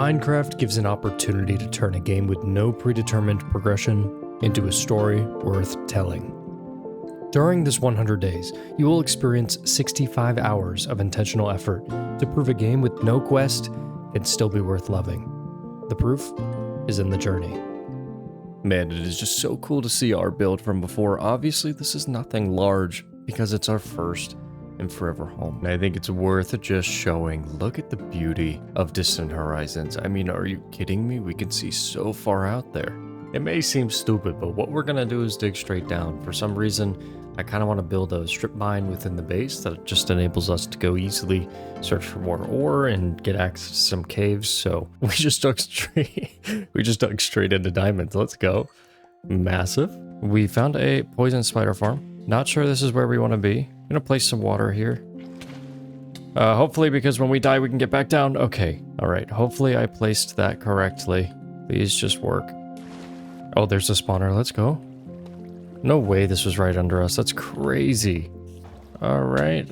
Minecraft gives an opportunity to turn a game with no predetermined progression into a story worth telling. During this 100 days, you will experience 65 hours of intentional effort to prove a game with no quest can still be worth loving. The proof is in the journey. Man, it is just so cool to see our build from before. Obviously, this is nothing large because it's our first and forever home. And I think it's worth just showing. Look at the beauty of distant horizons. I mean, are you kidding me? We can see so far out there. It may seem stupid, but what we're gonna do is dig straight down. For some reason, I kind of want to build a strip mine within the base that just enables us to go easily search for more ore and get access to some caves. So we just dug straight into diamonds. Let's go. Massive. We found a poison spider farm. Not sure this is where we want to be. I'm gonna place some water here. Hopefully, because when we die, we can get back down. Okay. All right. Hopefully I placed that correctly. Please just work. Oh, there's a spawner. Let's go. No way this was right under us. That's crazy. All right.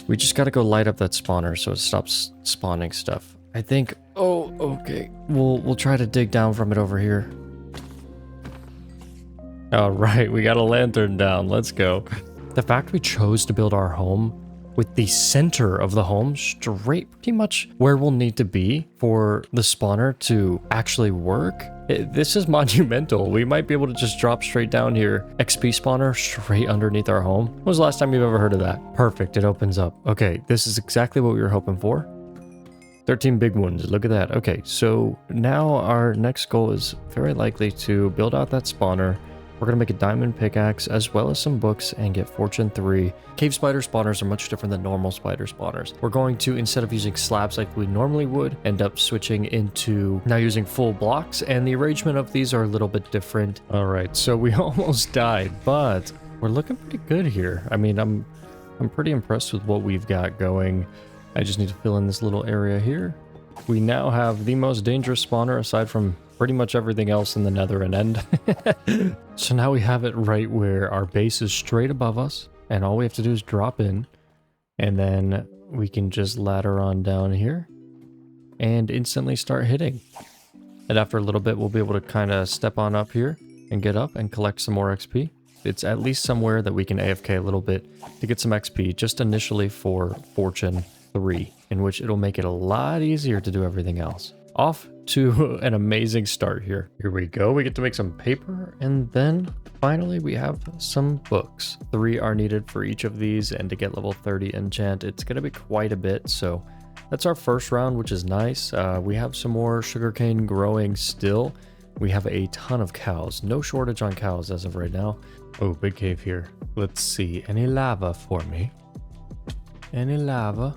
We just got to go light up that spawner so it stops spawning stuff. I think... Oh, okay. We'll try to dig down from it over here. All right. We got a lantern down. Let's go. The fact we chose to build our home with the center of the home straight pretty much where we'll need to be for the spawner to actually work. This is monumental. We might be able to just drop straight down here. XP spawner straight underneath our home. When was the last time you've ever heard of that? Perfect, it opens up. Okay, this is exactly what we were hoping for. 13 big ones, look at that. Okay, so now our next goal is very likely to build out that spawner. We're going to make a diamond pickaxe as well as some books and get fortune 3. Cave spider spawners are much different than normal spider spawners. We're going to, instead of using slabs like we normally would, end up switching into now using full blocks, and the arrangement of these are a little bit different. All right, so we almost died, but we're looking pretty good here. I mean, I'm pretty impressed with what we've got going. I just need to fill in this little area here. We now have the most dangerous spawner aside from pretty much everything else in the Nether and end. So now we have it right where our base is straight above us, and all we have to do is drop in, and then we can just ladder on down here and instantly start hitting. And after a little bit, we'll be able to kind of step on up here and get up and collect some more XP. It's at least somewhere that we can AFK a little bit to get some XP, just initially for fortune 3, in which it'll make it a lot easier to do everything else. Off to an amazing start here. Here we go. We get to make some paper, and then finally we have some books. 3 are needed for each of these, and to get level 30 enchant, it's going to be quite a bit. So that's our first round, which is nice. We have some more sugarcane growing still. We have a ton of cows. No shortage on cows as of right now. Oh, big cave here. Let's see. Any lava for me? Any lava?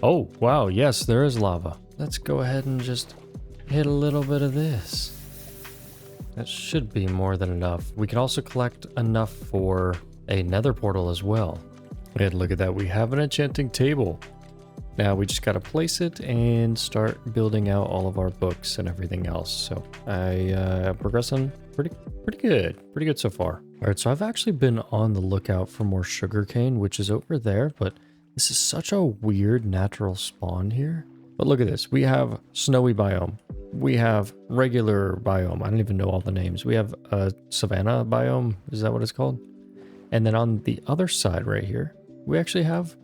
Oh, wow. Yes, there is lava. Let's go ahead and just hit a little bit of this. That should be more than enough. We can also collect enough for a nether portal as well. And look at that, we have an enchanting table. Now we just got to place it and start building out all of our books and everything else. So I'm progressing pretty good so far. All right, so I've actually been on the lookout for more sugarcane, which is over there, but this is such a weird natural spawn here. But look at this. We have snowy biome. We have regular biome. I don't even know all the names. We have a savanna biome. Is that what it's called? And then on the other side right here, we actually have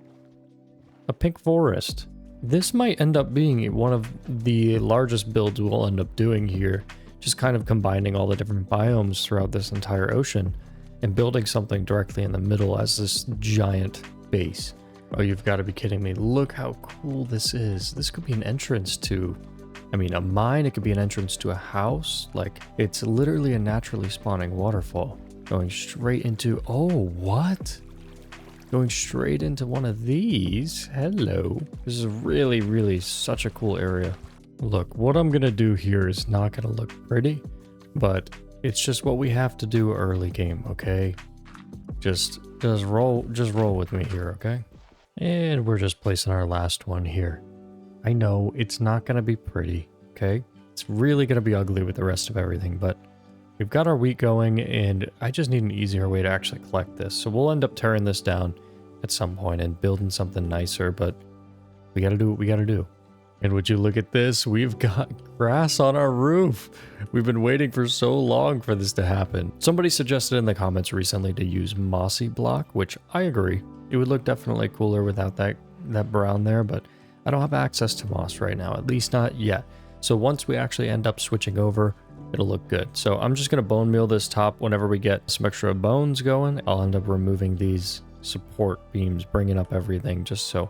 a pink forest. This might end up being one of the largest builds we'll end up doing here. Just kind of combining all the different biomes throughout this entire ocean and building something directly in the middle as this giant base. Oh, you've got to be kidding me. Look how cool this is. This could be an entrance to, I mean, a mine. It could be an entrance to a house. Like, it's literally a naturally spawning waterfall. Going straight into, oh, what? Going straight into one of these. Hello. This is really such a cool area. Look, what I'm going to do here is not going to look pretty, but it's just what we have to do early game, okay? Just roll with me here, okay? And we're just placing our last one here. I know it's not going to be pretty, okay? It's really going to be ugly with the rest of everything, but we've got our wheat going, and I just need an easier way to actually collect this. So we'll end up tearing this down at some point and building something nicer, but we got to do what we got to do. And would you look at this? We've got grass on our roof. We've been waiting for so long for this to happen. Somebody suggested in the comments recently to use mossy block, which I agree. It would look definitely cooler without that brown there, but I don't have access to moss right now, at least not yet. So once we actually end up switching over, it'll look good. So I'm just going to bone meal this top whenever we get some extra bones going. I'll end up removing these support beams, bringing up everything just so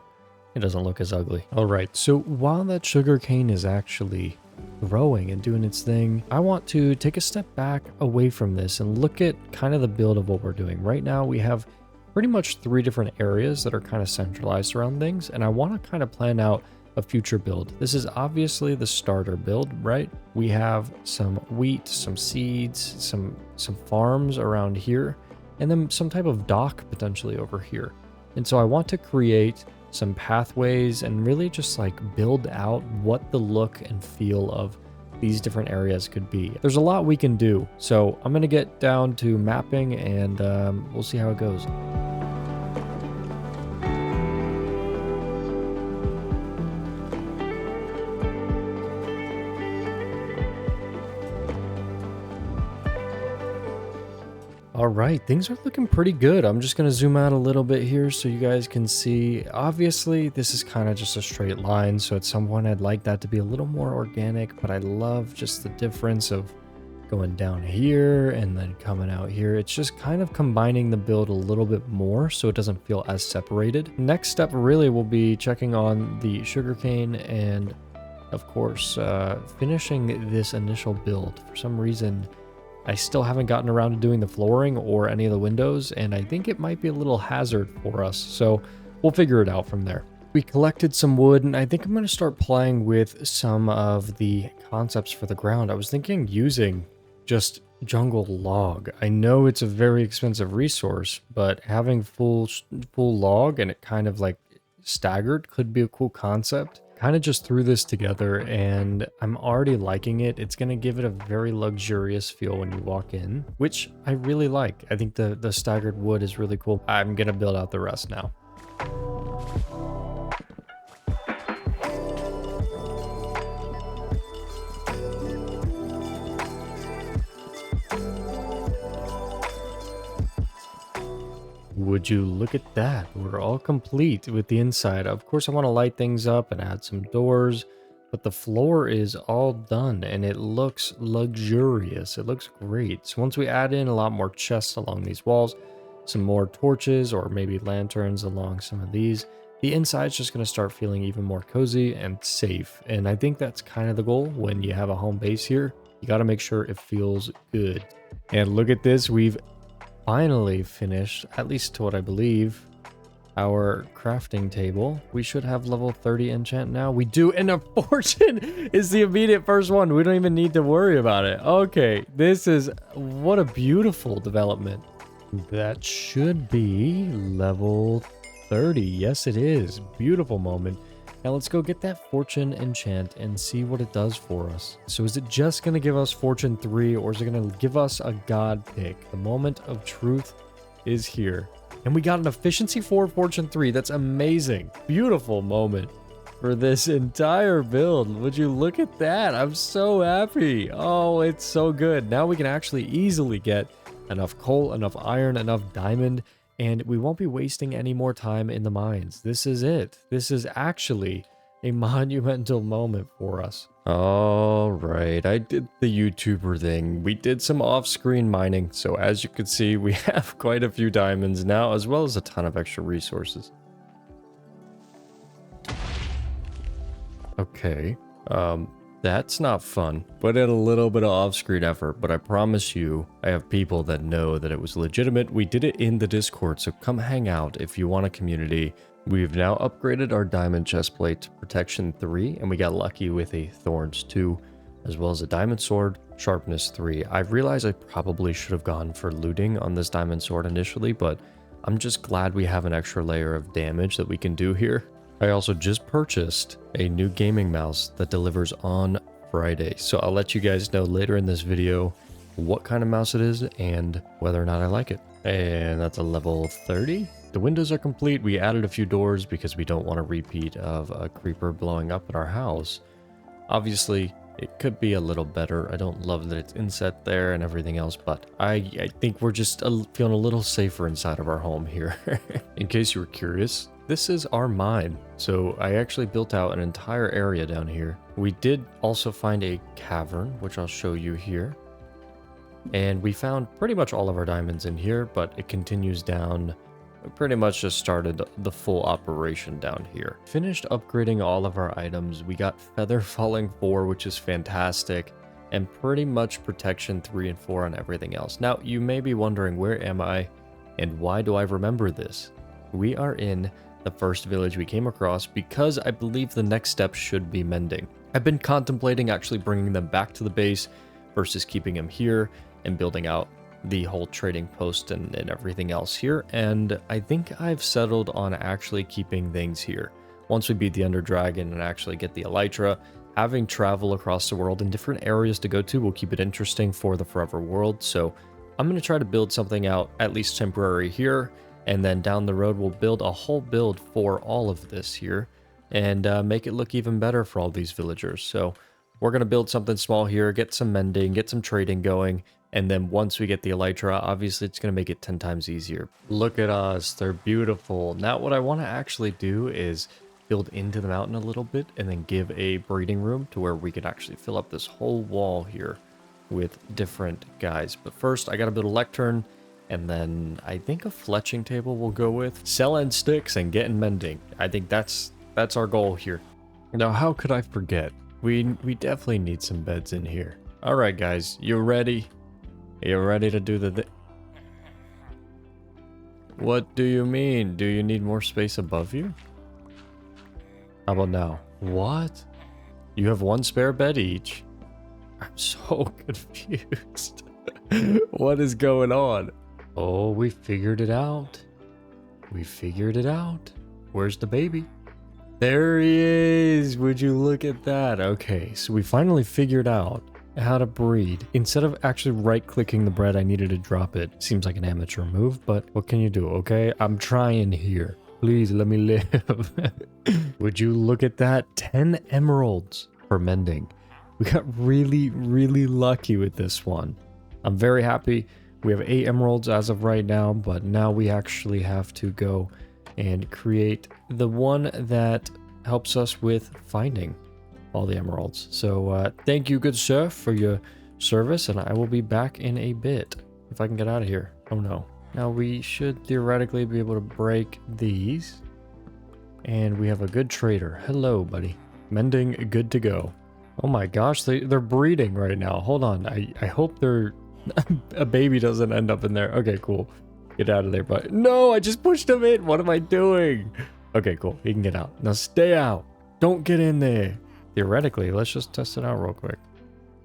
it doesn't look as ugly. All right, so while that sugar cane is actually growing and doing its thing, I want to take a step back away from this and look at kind of the build of what we're doing. Right now, we have pretty much 3 different areas that are kind of centralized around things, and I want to kind of plan out a future build. This is obviously the starter build, right? We have some wheat, some seeds, some farms around here, and then some type of dock potentially over here. And so I want to create some pathways and really just like build out what the look and feel of these different areas could be. There's a lot we can do, so I'm gonna get down to mapping and we'll see how it goes. All right, things are looking pretty good. I'm just going to zoom out a little bit here so you guys can see. Obviously, this is kind of just a straight line, so at some point I'd like that to be a little more organic, but I love just the difference of going down here and then coming out here. It's just kind of combining the build a little bit more so it doesn't feel as separated. Next step really will be checking on the sugarcane and, of course, finishing this initial build. For some reason, I still haven't gotten around to doing the flooring or any of the windows, and I think it might be a little hazard for us, so we'll figure it out from there. We collected some wood, and I think I'm going to start playing with some of the concepts for the ground. I was thinking using just jungle log. I know it's a very expensive resource, but having full log and it kind of like staggered could be a cool concept. Kind of just threw this together and I'm already liking it. It's going to give it a very luxurious feel when you walk in, which I really like. I think the staggered wood is really cool. I'm going to build out the rest now. Would you look at that? We're all complete with the inside. Of course, I want to light things up and add some doors, but the floor is all done and it looks luxurious. It looks great. So once we add in a lot more chests along these walls, some more torches or maybe lanterns along some of these, the inside's just going to start feeling even more cozy and safe. And I think that's kind of the goal when you have a home base here. You got to make sure it feels good. And look at this. We've finally finished, at least to what I believe, our crafting table. We should have level 30 enchant now. We do, and a fortune is the immediate first one. We don't even need to worry about it. Okay, this is, what a beautiful development. That should be level 30. Yes, it is. Beautiful moment. Now let's go get that fortune enchant and see what it does for us. So is it just going to give us fortune 3 or is it going to give us a god pick? The moment of truth is here. And we got an efficiency 4 fortune 3. That's amazing. Beautiful moment for this entire build. Would you look at that? I'm so happy. Oh, it's so good. Now we can actually easily get enough coal, enough iron, enough diamond, and we won't be wasting any more time in the mines. This is it. This is actually a monumental moment for us. All right, I did the YouTuber thing. We did some off-screen mining, so as you can see, we have quite a few diamonds now, as well as a ton of extra resources. Okay, that's not fun. Put in a little bit of off-screen effort, but I promise you, I have people that know that it was legitimate. We did it in the Discord, so come hang out if you want a community. We've now upgraded our diamond chestplate to protection 3, and we got lucky with a thorns 2, as well as a diamond sword, sharpness 3. I realize I probably should have gone for looting on this diamond sword initially, but I'm just glad we have an extra layer of damage that we can do here. I also just purchased a new gaming mouse that delivers on Friday, so I'll let you guys know later in this video what kind of mouse it is and whether or not I like it. And that's a level 30. The windows are complete. We added a few doors because we don't want a repeat of a creeper blowing up at our house. Obviously, it could be a little better. I don't love that it's inset there and everything else, but I think we're just feeling a little safer inside of our home here. In case you were curious, this is our mine. So I actually built out an entire area down here. We did also find a cavern, which I'll show you here. And we found pretty much all of our diamonds in here, but it continues down. We pretty much just started the full operation down here. Finished upgrading all of our items. We got Feather Falling 4, which is fantastic, and pretty much Protection 3 and 4 on everything else. Now, you may be wondering, where am I, and why do I remember this? We are in the first village we came across because I believe the next step should be mending. I've been contemplating actually bringing them back to the base versus keeping them here and building out the whole trading post and everything else here, and I think I've settled on actually keeping things here. Once we beat the Ender Dragon and actually get the Elytra, having travel across the world and different areas to go to will keep it interesting for the Forever World, so I'm going to try to build something out, at least temporary here, and then down the road we'll build a whole build for all of this here, and make it look even better for all these villagers. So we're going to build something small here, get some mending, get some trading going, and then once we get the Elytra, obviously it's going to make it 10 times easier. Look at us, they're beautiful. Now what I want to actually do is build into the mountain a little bit and then give a breeding room to where we can actually fill up this whole wall here with different guys. But first I got to build a lectern, and then I think a fletching table will go with selling sticks and getting mending. I think that's our goal here. Now how could I forget? We definitely need some beds in here. All right guys, you ready? You ready to do the What do you mean? Do you need more space above you? How about now? What? You have one spare bed each? I'm so confused. What is going on? Oh, we figured it out. We figured it out. Where's the baby? There he is. Would you look at that? Okay, so we finally figured out how to breed. Instead of actually right-clicking the bread, I needed to drop it. Seems like an amateur move, but what can you do, okay? I'm trying here. Please let me live. Would you look at that? 10 emeralds for mending. We got really, really lucky with this one. I'm very happy. We have 8 emeralds as of right now, but now we actually have to go and create the one that helps us with finding all the emeralds. So thank you, good sir, for your service, and I will be back in a bit if I can get out of here. Oh no. Now we should theoretically be able to break these, and we have a good trader. Hello, buddy. Mending, good to go. Oh my gosh, they're breeding right now. Hold on, I hope they're a baby doesn't end up in there. Okay, cool. Get out of there, but no, I just pushed him in. What am I doing? Okay, cool. He can get out. Now stay out. Don't get in there. Theoretically, let's just test it out real quick.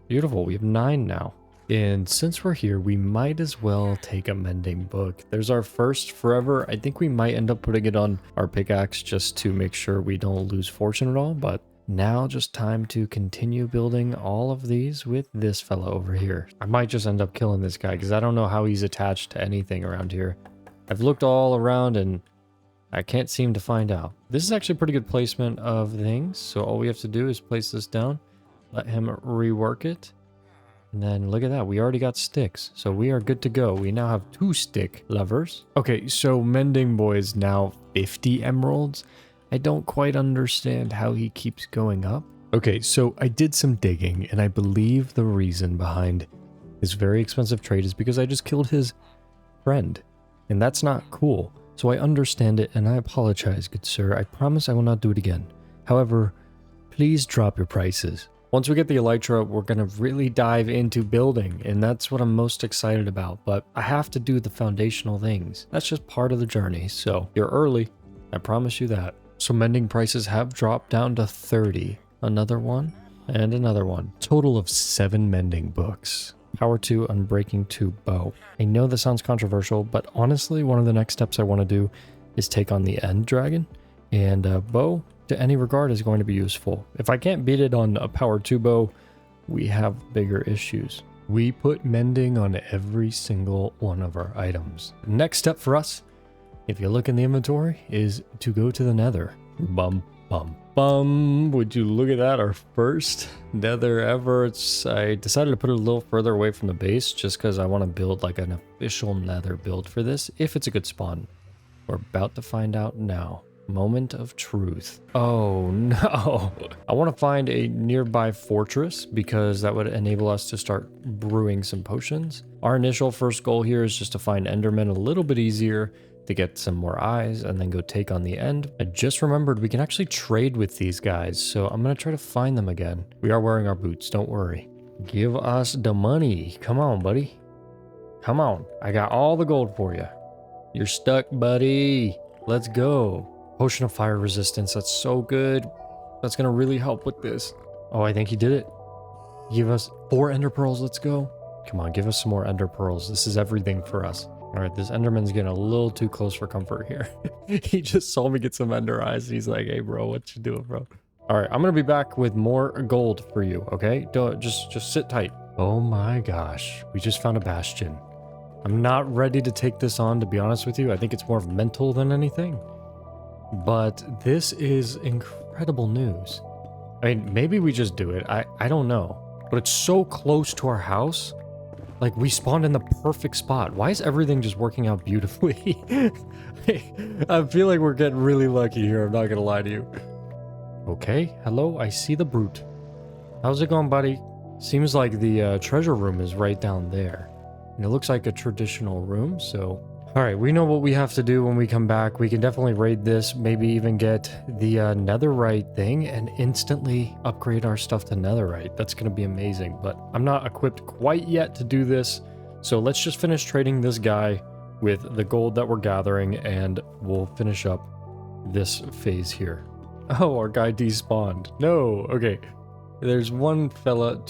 Beautiful, we have 9 now. And since we're here, we might as well take a mending book. There's our first forever. I think we might end up putting it on our pickaxe just to make sure we don't lose fortune at all. But now just time to continue building all of these with this fella over here. I might just end up killing this guy because I don't know how he's attached to anything around here. I've looked all around and I can't seem to find out. This is actually a pretty good placement of things. So all we have to do is place this down, let him rework it. And then look at that. We already got sticks. So we are good to go. We now have 2 stick levers. Okay, so Mending Boy is now 50 emeralds. I don't quite understand how he keeps going up. Okay, so I did some digging, and I believe the reason behind his very expensive trade is because I just killed his friend. And that's not cool. So I understand it, and I apologize, good sir. I promise I will not do it again. However, please drop your prices. Once we get the Elytra, we're going to really dive into building, and that's what I'm most excited about. But I have to do the foundational things. That's just part of the journey, so you're early. I promise you that. So mending prices have dropped down to 30. Another one, and another one. Total of 7 mending books. Power 2, Unbreaking 2, Bow. I know this sounds controversial, but honestly, one of the next steps I want to do is take on the End Dragon, and Bow, to any regard, is going to be useful. If I can't beat it on a Power 2 bow, we have bigger issues. We put mending on every single one of our items. Next step for us if you look in the inventory, is to go to the Nether. Bum, bum, bum. Would you look at that? Our first Nether ever. I decided to put it a little further away from the base just because I want to build like an official Nether build for this, if it's a good spawn. We're about to find out now. Moment of truth. Oh no. I want to find a nearby fortress because that would enable us to start brewing some potions. Our initial first goal here is just to find Endermen a little bit easier, to get some more eyes, and then go take on the end. I just remembered we can actually trade with these guys, so I'm going to try to find them again. We are wearing our boots, don't worry. Give us the money. Come on, buddy. Come on. I got all the gold for you. You're stuck, buddy. Let's go. Potion of fire resistance, that's so good. That's gonna really help with this. Oh, I think he did it. Give us 4 ender pearls, let's go. Come on, give us some more ender pearls. This is everything for us. All right, this enderman's getting a little too close for comfort here. He just saw me get some ender eyes. And he's like, hey bro, what you doing, bro? All right, I'm gonna be back with more gold for you, okay? Don't just sit tight. Oh my gosh, we just found a bastion. I'm not ready to take this on, to be honest with you. I think it's more of mental than anything. But this is incredible news. I mean, maybe we just do it. I don't know. But it's so close to our house. Like, we spawned in the perfect spot. Why is everything just working out beautifully? I feel like we're getting really lucky here. I'm not gonna lie to you. Okay, hello, I see the brute. How's it going, buddy? Seems like the treasure room is right down there. And it looks like a traditional room, so... Alright, we know what we have to do when we come back. We can definitely raid this, maybe even get the netherite thing and instantly upgrade our stuff to netherite. That's going to be amazing, but I'm not equipped quite yet to do this. So let's just finish trading this guy with the gold that we're gathering and we'll finish up this phase here. Oh, our guy despawned. No, okay. There's one fella,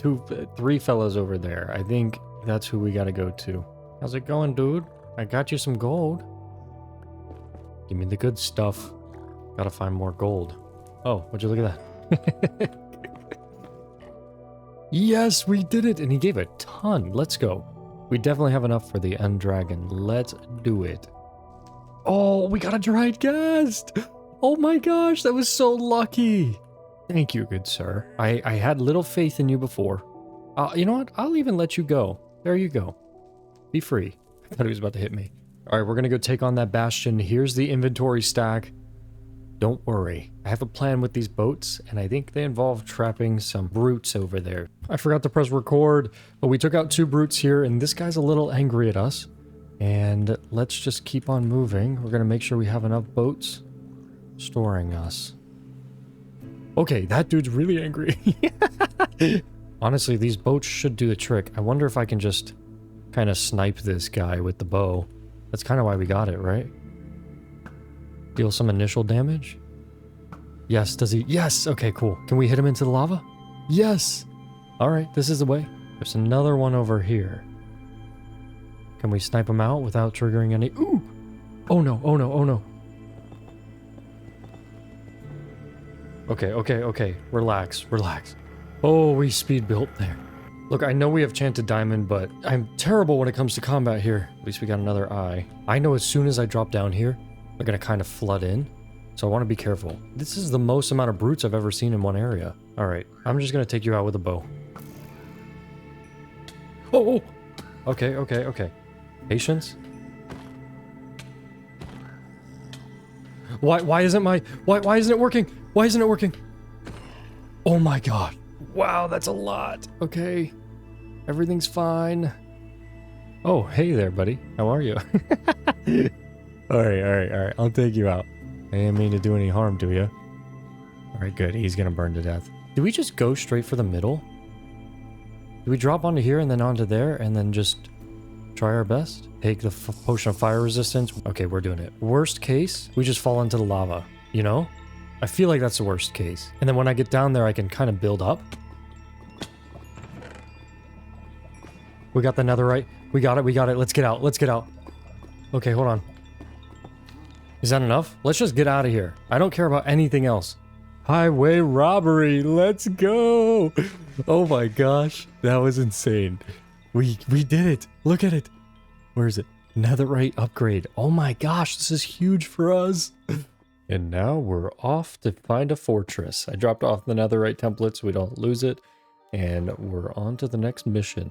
three fellas over there. I think that's who we got to go to. How's it going, dude? I got you some gold. Give me the good stuff. Gotta find more gold. Oh, would you look at that? Yes, we did it! And he gave a ton. Let's go. We definitely have enough for the end dragon. Let's do it. Oh, we got a dried ghast! Oh my gosh, that was so lucky! Thank you, good sir. I had little faith in you before. You know what? I'll even let you go. There you go. Be free. I thought he was about to hit me. All right, we're going to go take on that bastion. Here's the inventory stack. Don't worry. I have a plan with these boats, and I think they involve trapping some brutes over there. I forgot to press record, but we took out 2 brutes here, and this guy's a little angry at us. And let's just keep on moving. We're going to make sure we have enough boats storing us. Okay, that dude's really angry. Honestly, these boats should do the trick. I wonder if I can just... kind of snipe this guy with the bow. That's kind of why we got it, right? Deal some initial damage? Yes, does he? Yes! Okay, cool. Can we hit him into the lava? Yes! Alright, this is the way. There's another one over here. Can we snipe him out without triggering any... Ooh! Oh no, oh no, oh no. Okay. Relax, relax. Oh, we speed built there. Look, I know we have Chanted Diamond, but I'm terrible when it comes to combat here. At least we got another eye. I know as soon as I drop down here, they're going to kind of flood in. So I want to be careful. This is the most amount of brutes I've ever seen in one area. All right, I'm just going to take you out with a bow. Oh! Okay. Patience. Why isn't it working? Why isn't it working? Oh my god. Wow, that's a lot. Okay. Everything's fine. Oh, hey there, buddy. How are you? All right. I'll take you out. I didn't mean to do any harm to you. All right, good. He's gonna burn to death. Did we just go straight for the middle? Did we drop onto here and then onto there and then just try our best? Take the potion of fire resistance. Okay, we're doing it. Worst case, we just fall into the lava, you know? I feel like that's the worst case. And then when I get down there, I can kind of build up. We got the netherite. We got it. Let's get out. Okay, hold on. Is that enough? Let's just get out of here. I don't care about anything else. Highway robbery. Let's go. Oh my gosh. That was insane. We did it. Look at it. Where is it? Netherite upgrade. Oh my gosh, this is huge for us. And now we're off to find a fortress. I dropped off the netherite template so we don't lose it. And we're on to the next mission.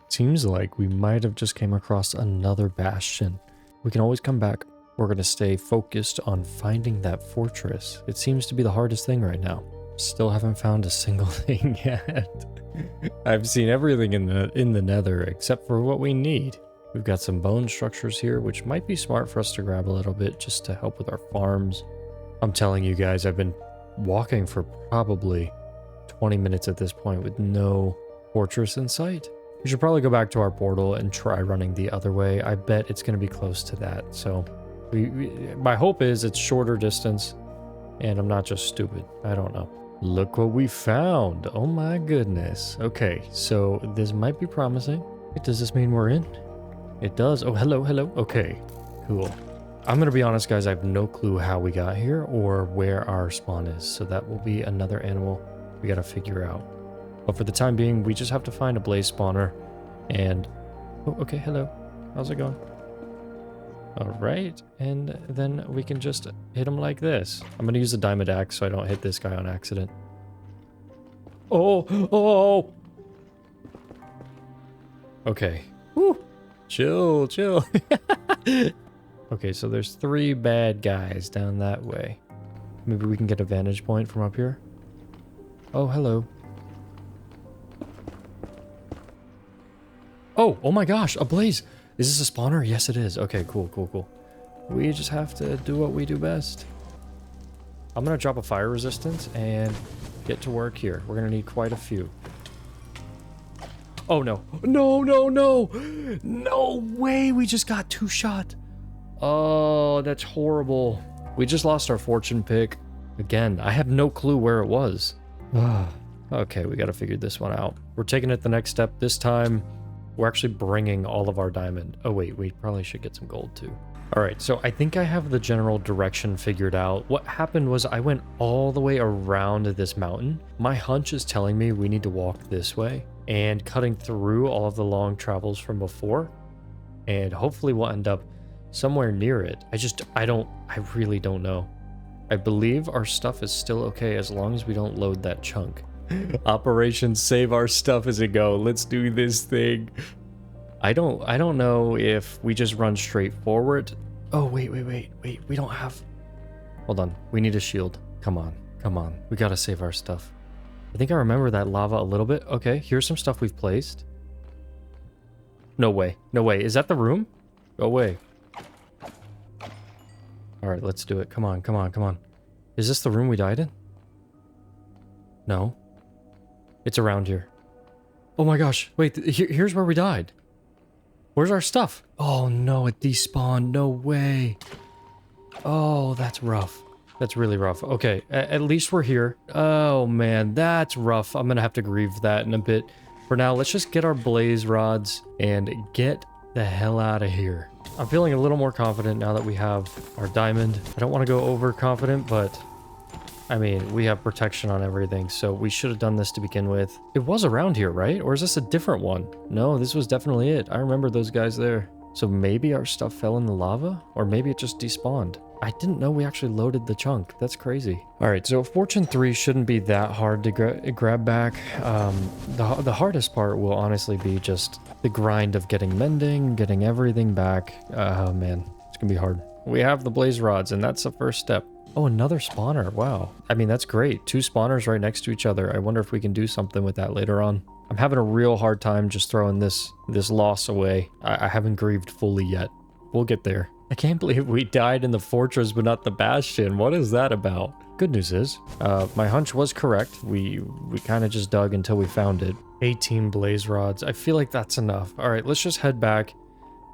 Seems like we might have just came across another bastion. We can always come back. We're going to stay focused on finding that fortress. It seems to be the hardest thing right now. Still haven't found a single thing yet. I've seen everything in the nether except for what we need. We've got some bone structures here, which might be smart for us to grab a little bit just to help with our farms. I'm telling you guys, I've been walking for probably 20 minutes at this point with no fortress in sight. We should probably go back to our portal and try running the other way. I bet it's going to be close to that. So my hope is it's shorter distance and I'm not just stupid. I don't know. Look what we found. Oh my goodness. Okay, so this might be promising. Does this mean we're in? It does. Oh, hello, hello. Okay, cool. I'm going to be honest, guys. I have no clue how we got here or where our spawn is. So that will be another animal we got to figure out. But for the time being, we just have to find a blaze spawner. And... oh, okay, hello. How's it going? All right. And then we can just hit him like this. I'm going to use the diamond axe so I don't hit this guy on accident. Oh! Oh! Okay. Woo! Chill, chill. Okay, so there's 3 bad guys down that way. Maybe we can get a vantage point from up here. Oh, hello. Oh my gosh, a blaze. Is this a spawner? Yes, it is. Okay, cool, cool, cool. We just have to do what we do best. I'm going to drop a fire resistance and get to work here. We're going to need quite a few. Oh, no. No, no, no. No way. We just got 2 shot. Oh, that's horrible. We just lost our fortune pick. Again, I have no clue where it was. Okay, we got to figure this one out. We're taking it the next step. This time, we're actually bringing all of our diamond. Oh, wait, we probably should get some gold too. All right, so I think I have the general direction figured out. What happened was I went all the way around this mountain. My hunch is telling me we need to walk this way and cutting through all of the long travels from before. And hopefully we'll end up somewhere near it. I really don't know. I believe our stuff is still okay as long as we don't load that chunk. Operation save our stuff as it go. Let's do this thing. I don't know if we just run straight forward. Oh, wait. We don't have... Hold on. We need a shield. Come on. We gotta save our stuff. I think I remember that lava a little bit. Okay, here's some stuff we've placed. No way. Is that the room? Go away. All right, let's do it. Come on. Is this the room we died in? No. It's around here. Oh my gosh. Wait, here's where we died. Where's our stuff? Oh no, it despawned. No way. Oh, that's rough. That's really rough. Okay, at least we're here. Oh man, that's rough. I'm gonna have to grieve that in a bit. For now, let's just get our blaze rods and get the hell out of here. I'm feeling a little more confident now that we have our diamond. I don't want to go overconfident, but I mean, we have protection on everything, so we should have done this to begin with. It was around here, right? Or is this a different one? No, this was definitely it. I remember those guys there. So maybe our stuff fell in the lava? Or maybe it just despawned. I didn't know we actually loaded the chunk. That's crazy. All right, so Fortune 3 shouldn't be that hard to grab back. The hardest part will honestly be just the grind of getting mending, getting everything back. Oh man, it's gonna be hard. We have the blaze rods, and that's the first step. Oh, another spawner. Wow. I mean, that's great. 2 spawners right next to each other. I wonder if we can do something with that later on. I'm having a real hard time just throwing this loss away. I haven't grieved fully yet. We'll get there. I can't believe we died in the fortress but not the bastion. What is that about? Good news is, my hunch was correct. We kind of just dug until we found it. 18 blaze rods. I feel like that's enough. All right, let's just head back.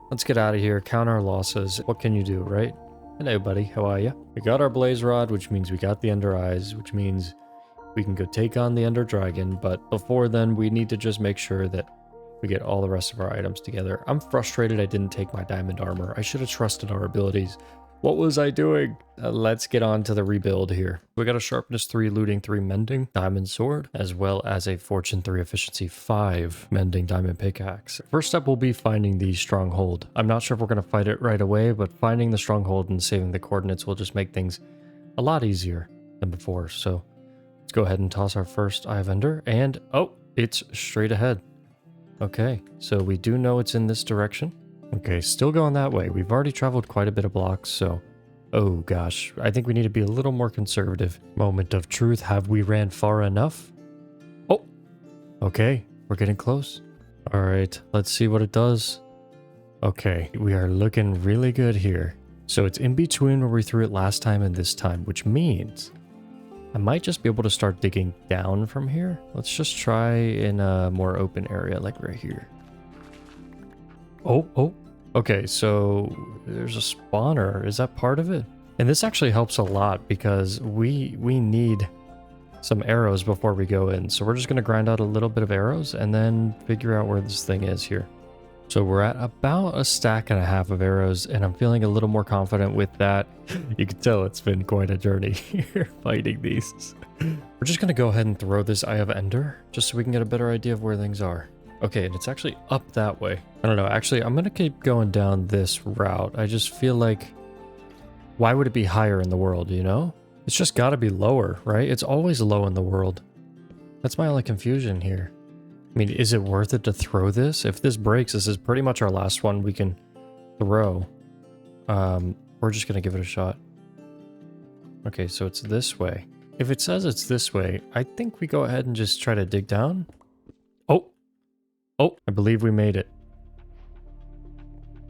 Let's get out of here. Count our losses. What can you do, right? Hello, buddy. How are you? We got our blaze rod, which means we got the ender eyes, which means we can go take on the ender dragon. But before then, we need to just make sure that we get all the rest of our items together. I'm frustrated I didn't take my diamond armor. I should have trusted our abilities What was I doing? Let's get on to the rebuild here. We got a sharpness 3, looting 3, mending, diamond sword, as well as a fortune 3, efficiency 5, mending diamond pickaxe. First step will be finding the stronghold. I'm not sure if we're going to fight it right away, but finding the stronghold and saving the coordinates will just make things a lot easier than before. So let's go ahead and toss our first Eye of Ender, and oh, it's straight ahead. Okay, so we do know it's in this direction. Okay, still going that way. We've already traveled quite a bit of blocks, so... Oh gosh, I think we need to be a little more conservative. Moment of truth, have we ran far enough? Oh! Okay, we're getting close. Alright, let's see what it does. Okay, we are looking really good here. So it's in between where we threw it last time and this time, which means... I might just be able to start digging down from here. Let's just try in a more open area, like right here. Oh. Okay, so there's a spawner. Is that part of it? And this actually helps a lot because we need some arrows before we go in. So we're just going to grind out a little bit of arrows and then figure out where this thing is here. So we're at about a stack and a half of arrows, and I'm feeling a little more confident with that. You can tell it's been quite a journey here fighting these. We're just going to go ahead and throw this Eye of Ender just so we can get a better idea of where things are. Okay, and it's actually up that way. I don't know. Actually, I'm going to keep going down this route. I just feel like, why would it be higher in the world, you know? It's just got to be lower, right? It's always low in the world. That's my only confusion here. I mean, is it worth it to throw this? If this breaks, this is pretty much our last one we can throw. We're just going to give it a shot. Okay, so it's this way. If it says it's this way, I think we go ahead and just try to dig down. Oh, I believe we made it.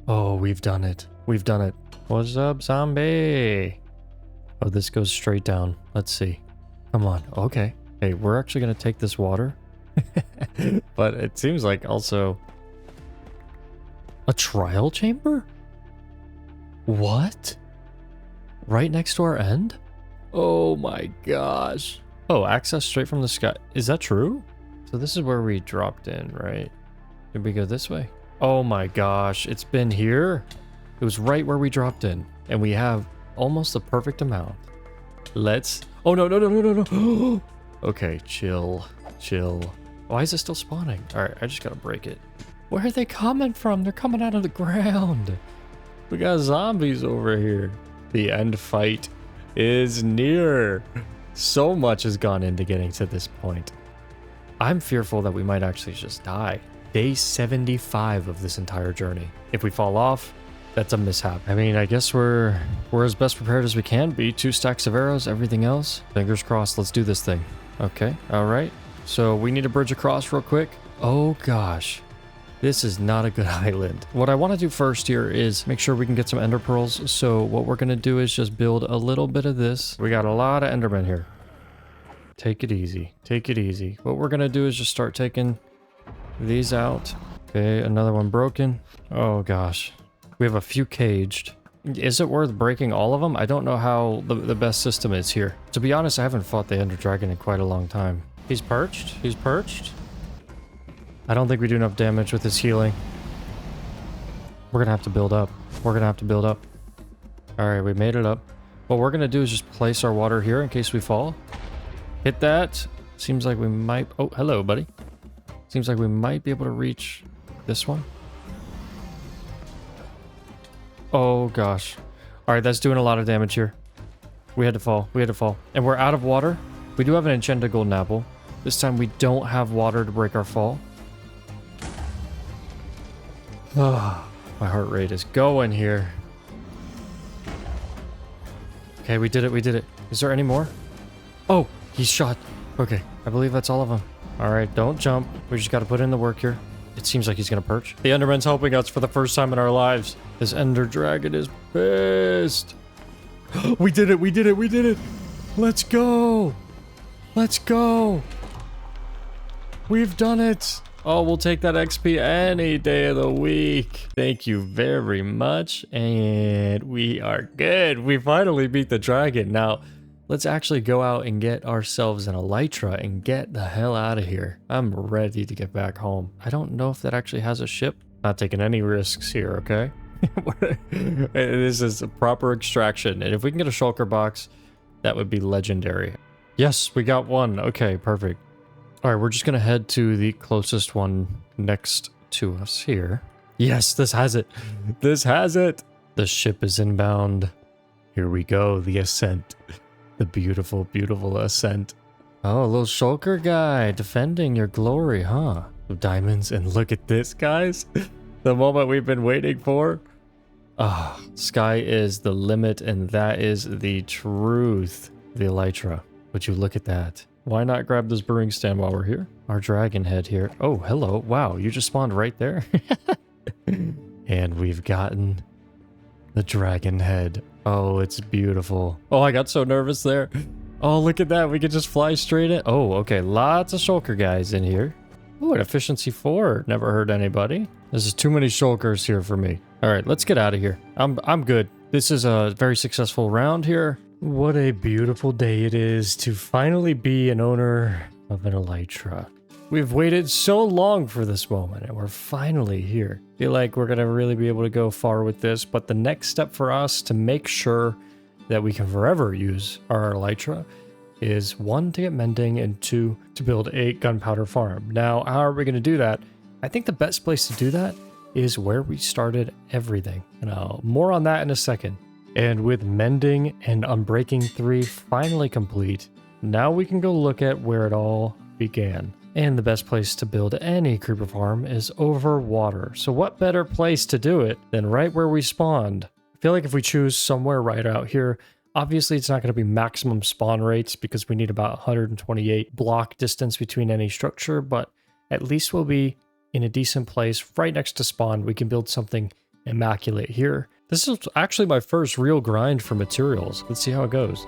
Oh, we've done it. We've done it. What's up, zombie? Oh, this goes straight down. Let's see. Come on. Okay. Hey, we're actually going to take this water. But it seems like also... a trial chamber? What? Right next to our end? Oh my gosh. Oh, access straight from the sky. Is that true? So this is where we dropped in, right? Did we go this way? Oh my gosh, it's been here. It was right where we dropped in. And we have almost the perfect amount. Let's... Oh, no. Okay, chill. Why is it still spawning? Alright, I just gotta break it. Where are they coming from? They're coming out of the ground. We got zombies over here. The end fight is near. So much has gone into getting to this point. I'm fearful that we might actually just die. Day 75 of this entire journey. If we fall off, that's a mishap. I mean, I guess we're as best prepared as we can be. 2 stacks of arrows, everything else. Fingers crossed, let's do this thing. Okay, all right. So we need a bridge across real quick. Oh gosh, this is not a good island. What I want to do first here is make sure we can get some ender pearls. So what we're going to do is just build a little bit of this. We got a lot of endermen here. Take it easy. Take it easy. What we're going to do is just start taking these out. Okay, another one broken. Oh gosh. We have a few caged. Is it worth breaking all of them? I don't know how the best system is here. To be honest, I haven't fought the Ender Dragon in quite a long time. He's perched. He's perched. I don't think we do enough damage with his healing. We're going to have to build up. We're going to have to build up. All right, we made it up. What we're going to do is just place our water here in case we fall. Hit that. Seems like we might... Oh, hello, buddy. Seems like we might be able to reach this one. Oh, gosh. All right, that's doing a lot of damage here. We had to fall. We had to fall. And we're out of water. We do have an enchanted golden apple. This time we don't have water to break our fall. Oh, my heart rate is going here. Okay, we did it. We did it. Is there any more? Oh, he's shot. Okay, I believe that's all of them. All right, don't jump. We just got to put in the work here. It seems like he's going to perch. The Enderman's helping us for the first time in our lives. This Ender Dragon is pissed. We did it. We did it. We did it. Let's go. Let's go. We've done it. Oh, we'll take that XP any day of the week. Thank you very much. And we are good. We finally beat the dragon. Now, let's actually go out and get ourselves an elytra and get the hell out of here. I'm ready to get back home. I don't know if that actually has a ship. Not taking any risks here, okay? This is a proper extraction. And if we can get a shulker box, that would be legendary. Yes, we got one. Okay, perfect. All right, we're just going to head to the closest one next to us here. Yes, this has it. This has it. The ship is inbound. Here we go. The ascent. The beautiful, beautiful ascent. Oh, a little shulker guy defending your glory, huh? Diamonds. And look at this, guys. The moment we've been waiting for. Ah, sky is the limit, and that is the truth. The elytra. Would you look at that? Why not grab this brewing stand while we're here? Our dragon head here. Oh, hello. Wow, you just spawned right there. And we've gotten the dragon head. Oh, it's beautiful. Oh, I got so nervous there. Oh, look at that. We can just fly straight in. Oh, okay. Lots of shulker guys in here. Oh, an efficiency 4. Never hurt anybody. This is too many shulkers here for me. All right, let's get out of here. I'm good. This is a very successful round here. What a beautiful day it is to finally be an owner of an elytra. We've waited so long for this moment, and we're finally here. Feel like we're gonna really be able to go far with this, but the next step for us to make sure that we can forever use our elytra is 1, to get mending, and 2, to build a gunpowder farm. Now, how are we gonna do that? I think the best place to do that is where we started everything, and more on that in a second. And with mending and unbreaking 3 finally complete, now we can go look at where it all began. And the best place to build any creeper farm is over water. So what better place to do it than right where we spawned? I feel like if we choose somewhere right out here, obviously it's not going to be maximum spawn rates because we need about 128 block distance between any structure, but at least we'll be in a decent place right next to spawn. We can build something immaculate here. This is actually my first real grind for materials. Let's see how it goes.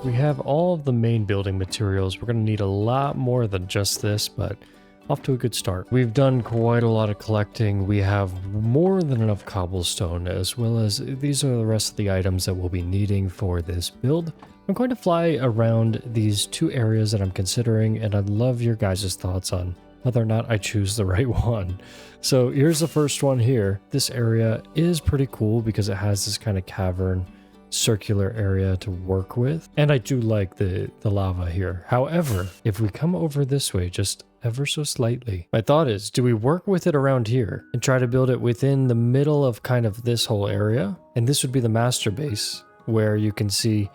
We have all of the main building materials. We're going to need a lot more than just this, but off to a good start. We've done quite a lot of collecting. We have more than enough cobblestone, as well as these are the rest of the items that we'll be needing for this build. I'm going to fly around these 2 areas that I'm considering, and I'd love your guys' thoughts on whether or not I choose the right one. So here's the first one here. This area is pretty cool because it has this kind of cavern circular area to work with, and I do like the lava here. However, if we come over this way just ever so slightly, my thought is, do we work with it around here and try to build it within the middle of kind of this whole area? And this would be the master base, where you can see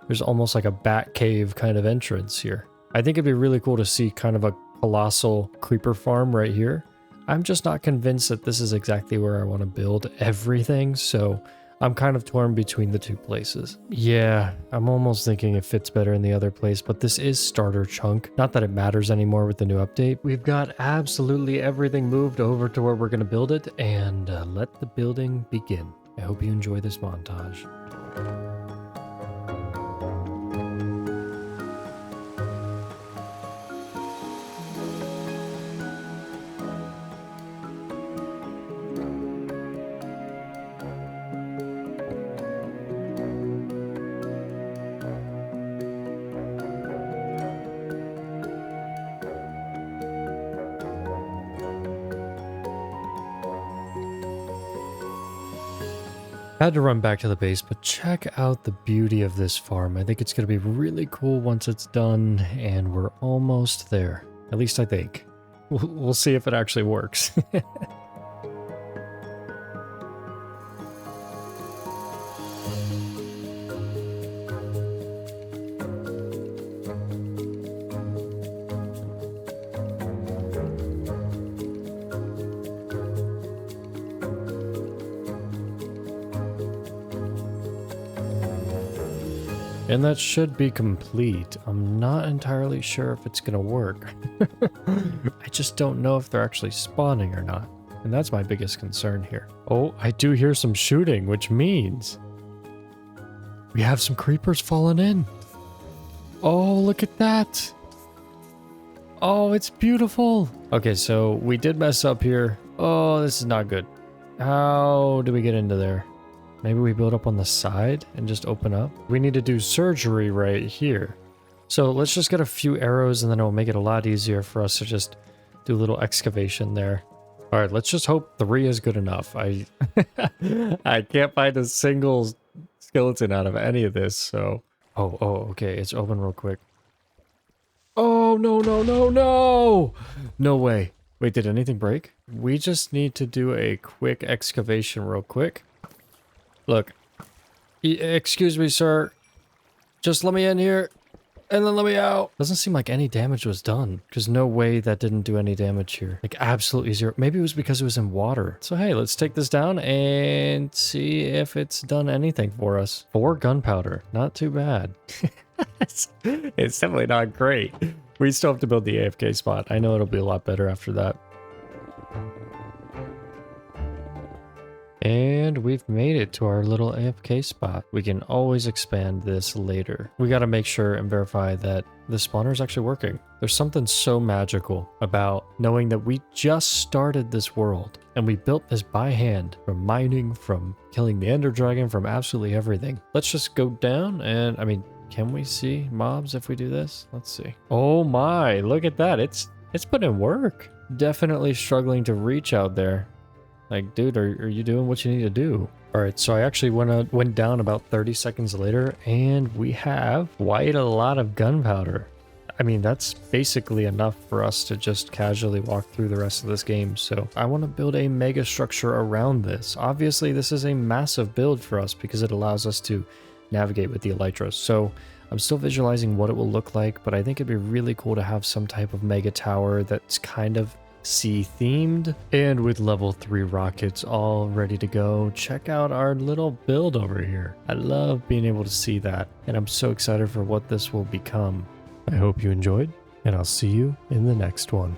there's almost like a bat cave kind of entrance here. I think it'd be really cool to see kind of a colossal creeper farm right here. I'm just not convinced that this is exactly where I want to build everything, so I'm kind of torn between the 2 places. Yeah, I'm almost thinking it fits better in the other place, but this is starter chunk. Not that it matters anymore with the new update. We've got absolutely everything moved over to where we're going to build it, and let the building begin. I hope you enjoy this montage. I had to run back to the base, but check out the beauty of this farm. I think it's going to be really cool once it's done, and we're almost there. At least I think. We'll see if it actually works. And that should be complete. I'm not entirely sure if it's gonna work. I just don't know if they're actually spawning or not. And that's my biggest concern here. Oh, I do hear some shooting, which means we have some creepers falling in. Oh, look at that. Oh, it's beautiful. Okay, so we did mess up here. Oh, this is not good. How do we get into there? Maybe we build up on the side and just open up. We need to do surgery right here. So let's just get a few arrows and then it'll make it a lot easier for us to just do a little excavation there. All right, let's just hope 3 is good enough. I I can't find a single skeleton out of any of this, so... Oh, okay, it's open real quick. Oh, no! No way. Wait, did anything break? We just need to do a quick excavation real quick. Look. Excuse me, sir. Just let me in here. And then let me out. Doesn't seem like any damage was done. There's no way that didn't do any damage here. Like absolutely zero. Maybe it was because it was in water. So hey, let's take this down and see if it's done anything for us. 4 gunpowder. Not too bad. It's definitely not great. We still have to build the AFK spot. I know it'll be a lot better after that. And we've made it to our little AFK spot. We can always expand this later. We gotta make sure and verify that the spawner is actually working. There's something so magical about knowing that we just started this world and we built this by hand, from mining, from killing the Ender Dragon, from absolutely everything. Let's just go down and, I mean, can we see mobs if we do this? Let's see. Oh my, look at that. It's put in work. Definitely struggling to reach out there. Like, dude, are you doing what you need to do? All right, so I actually went down about 30 seconds later, and we have quite a lot of gunpowder. I mean, that's basically enough for us to just casually walk through the rest of this game. So I want to build a mega structure around this. Obviously, this is a massive build for us because it allows us to navigate with the elytras. So I'm still visualizing what it will look like, but I think it'd be really cool to have some type of mega tower that's kind of sea themed, and with level 3 rockets all ready to go. Check out our little build over here. I love being able to see that, and I'm so excited for what this will become. I hope you enjoyed, and I'll see you in the next one.